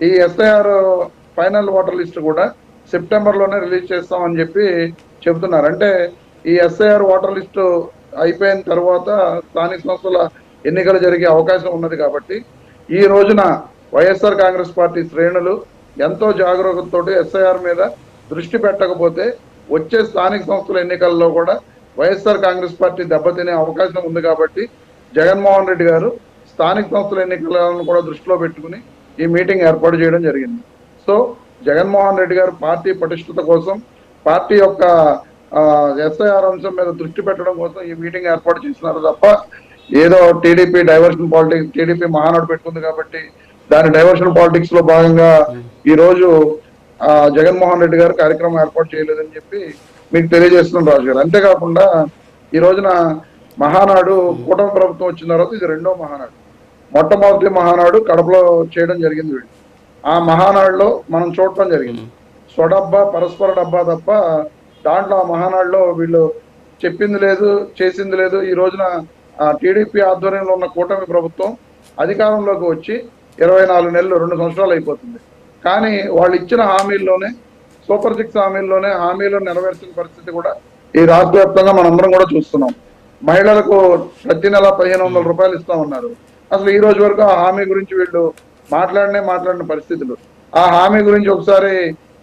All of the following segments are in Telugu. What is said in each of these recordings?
ఈ ఎస్ఐఆర్ ఫైనల్ ఓటర్ లిస్ట్ కూడా సెప్టెంబర్లోనే రిలీజ్ చేస్తామని చెప్పి చెబుతున్నారు. అంటే ఈ ఎస్ఐఆర్ ఓటర్ లిస్టు అయిపోయిన తర్వాత స్థానిక సంస్థల ఎన్నికలు జరిగే అవకాశం ఉన్నది. కాబట్టి ఈ రోజున వైఎస్ఆర్ కాంగ్రెస్ పార్టీ శ్రేణులు ఎంతో జాగరూకతతో ఎస్ఐఆర్ మీద దృష్టి పెట్టకపోతే వచ్చే స్థానిక సంస్థల ఎన్నికల్లో కూడా వైఎస్ఆర్ కాంగ్రెస్ పార్టీ దెబ్బతినే అవకాశం ఉంది. కాబట్టి జగన్మోహన్ రెడ్డి గారు స్థానిక సంస్థల ఎన్నికలను కూడా దృష్టిలో పెట్టుకుని ఈ మీటింగ్ ఏర్పాటు చేయడం జరిగింది. సో జగన్మోహన్ రెడ్డి గారు పార్టీ పటిష్టత కోసం, పార్టీ యొక్క ఎస్ఐఆర్ అంశం మీద దృష్టి పెట్టడం కోసం ఈ మీటింగ్ ఏర్పాటు చేస్తున్నారు తప్ప ఏదో TDP diversion politics, TDP Mahanadu పెట్టుకుంది కాబట్టి దాని డైవర్షన్ పాలిటిక్స్ లో భాగంగా ఈ రోజు జగన్మోహన్ రెడ్డి గారు కార్యక్రమం ఏర్పాటు చేయలేదని చెప్పి మీకు తెలియజేస్తున్నాం రాజు గారు. అంతేకాకుండా ఈ రోజున మహానాడు కూటమి ప్రభుత్వం వచ్చిన తర్వాత ఇది రెండో మహానాడు. మొట్టమొదటి మహానాడు కడపలో చేయడం జరిగింది. వీళ్ళు ఆ మహానాడులో మనం చూడటం జరిగింది. స్వడబ్బా పరస్పర డబ్బా తప్ప దాంట్లో ఆ మహానాడులో వీళ్ళు చెప్పింది లేదు, చేసింది లేదు. ఈ రోజున టీడీపీ ఆధ్వర్యంలో ఉన్న కూటమి ప్రభుత్వం అధికారంలోకి వచ్చి 24 నెలలు 2 సంవత్సరాలు అయిపోతుంది. కానీ వాళ్ళు ఇచ్చిన హామీల్లోనే, సూపర్ 6 హామీల్లోనే హామీలను నెరవేర్చిన పరిస్థితి కూడా ఈ రాష్ట్ర వ్యాప్తంగా మనందరం కూడా చూస్తున్నాం. మహిళలకు ప్రతి నెల 1500 రూపాయలు ఇస్తామన్నారు. అసలు ఈ రోజు వరకు ఆ హామీ గురించి వీళ్ళు మాట్లాడిన పరిస్థితులు. ఆ హామీ గురించి ఒకసారి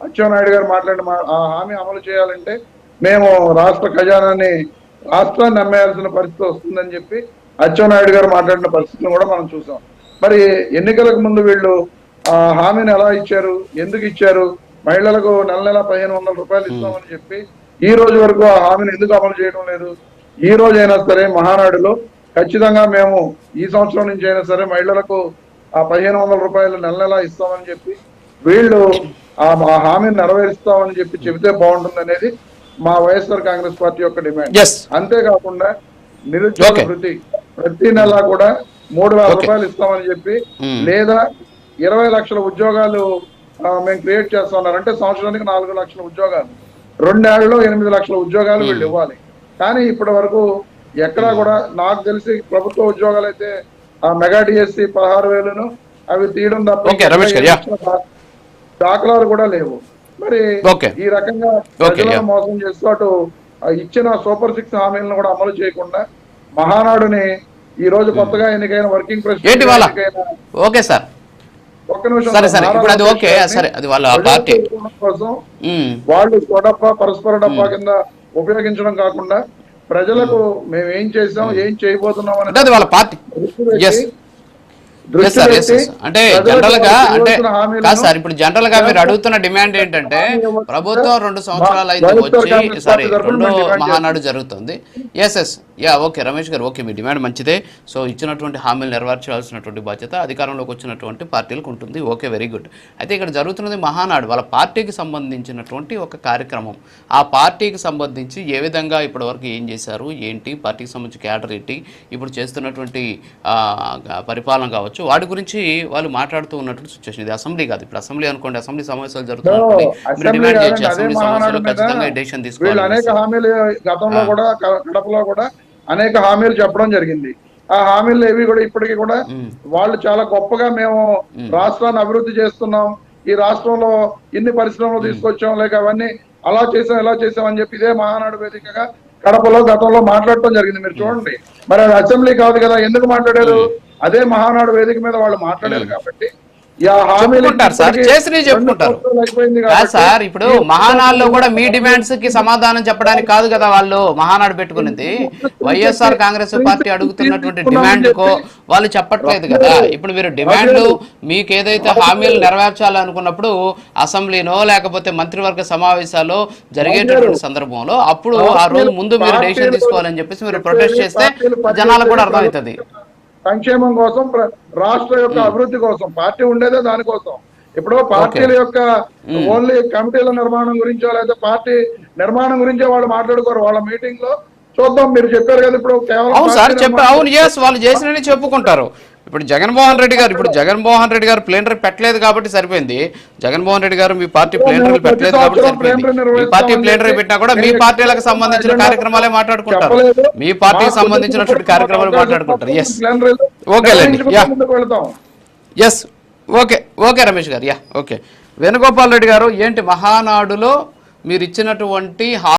అచ్చెన్నాయుడు గారు ఆ హామీ అమలు చేయాలంటే మేము రాష్ట్ర ఖజానాన్ని రాష్ట్రాన్ని నమ్మేయాల్సిన పరిస్థితి వస్తుందని చెప్పి అచ్చెన్నాయుడు గారు మాట్లాడిన పరిస్థితిని కూడా మనం చూసాం. మరి ఎన్నికలకు ముందు వీళ్ళు ఆ హామీని ఎలా ఇచ్చారు, ఎందుకు ఇచ్చారు, మహిళలకు నెల 1500 రూపాయలు ఇస్తామని చెప్పి ఈ రోజు వరకు ఆ హామీని ఎందుకు అమలు చేయడం లేదు? ఈ రోజైనా సరే మహానాడులో ఖచ్చితంగా మేము ఈ సంవత్సరం నుంచి అయినా సరే మహిళలకు ఆ 1500 రూపాయలు నెల ఇస్తామని చెప్పి వీళ్ళు ఆ హామీని నెరవేరుస్తామని చెప్పి చెబితే బాగుంటుంది అనేది మా వైఎస్ఆర్ కాంగ్రెస్ పార్టీ యొక్క డిమాండ్. అంతేకాకుండా నిరుద్యోగ వృత్తి ప్రతి నెల కూడా 3000 రూపాయలు ఇస్తామని చెప్పి, లేదా 20 లక్షల ఉద్యోగాలు మేము క్రియేట్ చేస్తున్నారు. అంటే సంవత్సరానికి 4 లక్షల ఉద్యోగాలు, 2 ఏళ్లలో 8 లక్షల ఉద్యోగాలు వీళ్ళు ఇవ్వాలి. కానీ ఇప్పటి వరకు ఎక్కడా కూడా నాకు తెలిసి ప్రభుత్వ ఉద్యోగాలు అయితే ఆ మెగా డిఎస్సి 16,000ను అవి తీయడం తప్ప దాఖలాలు కూడా లేవు. మరి ఈ రకంగా ప్రజలను మోసం చేస్తూ అటు ఇచ్చిన సూపర్ 6 హామీలను కూడా అమలు చేయకుండా మహానాడుని ఈ రోజు కొత్తగా ఎన్నికైన వర్కింగ్ ప్రెసిడెంట్ కోసం వాళ్ళు స్వడబ్బా పరస్పర డబ్బా కింద ఉపయోగించడం కాకుండా ప్రజలకు మేము ఏం చేసాం, ఏం చేయబోతున్నాం అనేది వాళ్ళ పార్టీ అంటే జనరల్ గా కాదు సార్, ఇప్పుడు జనరల్ గా మీరు అడుగుతున్న డిమాండ్ ఏంటంటే ప్రభుత్వం 2 సంవత్సరాలు అయితే వచ్చి రెండో మహానాడు జరుగుతుంది. ఓకే రమేష్ గారు, ఓకే మీ డిమాండ్ మంచిదే. సో ఇచ్చినటువంటి హామీలు నెరవేర్చాల్సినటువంటి బాధ్యత అధికారంలోకి వచ్చినటువంటి పార్టీలకు ఉంటుంది. Okay, very good. అయితే ఇక్కడ జరుగుతున్నది మహానాడు, వాళ్ళ పార్టీకి సంబంధించినటువంటి ఒక కార్యక్రమం. ఆ పార్టీకి సంబంధించి ఏ విధంగా ఇప్పటివరకు ఏం చేశారు, ఏంటి, పార్టీకి సంబంధించి క్యాడర్ ఏంటి, ఇప్పుడు చేస్తున్నటువంటి పరిపాలన కావచ్చు, వాటి గురించి వాళ్ళు మాట్లాడుతూ ఉన్నటువంటి సిచ్యువేషన్. ఇది అసెంబ్లీ కాదు. ఇప్పుడు అసెంబ్లీ అనుకోండి, అసెంబ్లీ సమావేశాలు జరుగుతున్నాయి, డెసిషన్ తీసుకోవాలి. అనేక హామీలు గతంలో కూడా కడపలో కూడా అనేక హామీలు చెప్పడం జరిగింది. ఆ హామీలు ఏవి కూడా ఇప్పటికీ కూడా వాళ్ళు చాలా గొప్పగా మేము రాష్ట్రాన్ని అభివృద్ధి చేస్తున్నాం, ఈ రాష్ట్రంలో ఇన్ని పరిశ్రమలు తీసుకొచ్చాం, లేక అవన్నీ అలా చేసాం ఇలా చేసాం అని చెప్పి ఇదే మహానాడు వేదికగా కడపలో గతంలో మాట్లాడటం జరిగింది. మీరు చూడండి, మరి అది అసెంబ్లీ కాదు కదా, ఎందుకు మాట్లాడారు? అదే మహానాడు వేదిక మీద వాళ్ళు మాట్లాడారు కాబట్టి సార్. ఇప్పుడు మహానాడులో కూడా మీ డిమాండ్స్ కి సమాధానం చెప్పడానికి కాదు కదా వాళ్ళు మహానాడు పెట్టుకున్నది. వైఎస్ఆర్ కాంగ్రెస్ పార్టీ అడుగుతున్నటువంటి డిమాండ్ కో వాళ్ళు చెప్పట్లేదు కదా. ఇప్పుడు మీరు డిమాండ్లు మీకు ఏదైతే హామీలు నెరవేర్చాలనుకున్నప్పుడు అసెంబ్లీనో లేకపోతే మంత్రివర్గ సమావేశాల్లో జరిగేటటువంటి సందర్భంలో అప్పుడు ఆ రోజు ముందు మీరు డెసిషన్ తీసుకోవాలని చెప్పేసి మీరు ప్రొటెస్ట్ చేస్తే జనాలకు కూడా అర్థమవుతుంది. సంక్షేమం కోసం, రాష్ట్ర యొక్క అభివృద్ధి కోసం పార్టీ ఉండేదే దానికోసం. ఇప్పుడు పార్టీల యొక్క ఓన్లీ కమిటీల నిర్మాణం గురించో లేదా పార్టీ నిర్మాణం గురించో వాళ్ళు మాట్లాడుకోరు. వాళ్ళ మీటింగ్ లో చూద్దాం, మీరు చెప్పారు కదా ఇప్పుడు కేవలం వాళ్ళు చేసినని చెప్పుకుంటారు. ఇప్పుడు జగన్మోహన్ రెడ్డి గారు ప్లేనరీ పెట్టలేదు కాబట్టి సరిపోయింది. జగన్మోహన్ రెడ్డి గారు మీ పార్టీ ప్లేనరీ పెట్టలేదు కాబట్టి సరిపోయింది. మీ పార్టీ ప్లేనరీ పెట్టినా కూడా మీ పార్టీలకు సంబంధించిన కార్యక్రమాలే మాట్లాడుకుంటారు, మీ పార్టీకి సంబంధించినటువంటి కార్యక్రమాలు మాట్లాడుకుంటారు. ఓకే, ఓకే ఓకే రమేష్ గారు, యా ఓకే. వేణుగోపాల్ రెడ్డి గారు, ఏంటి మహానాడులో మీరు ఇచ్చినటువంటి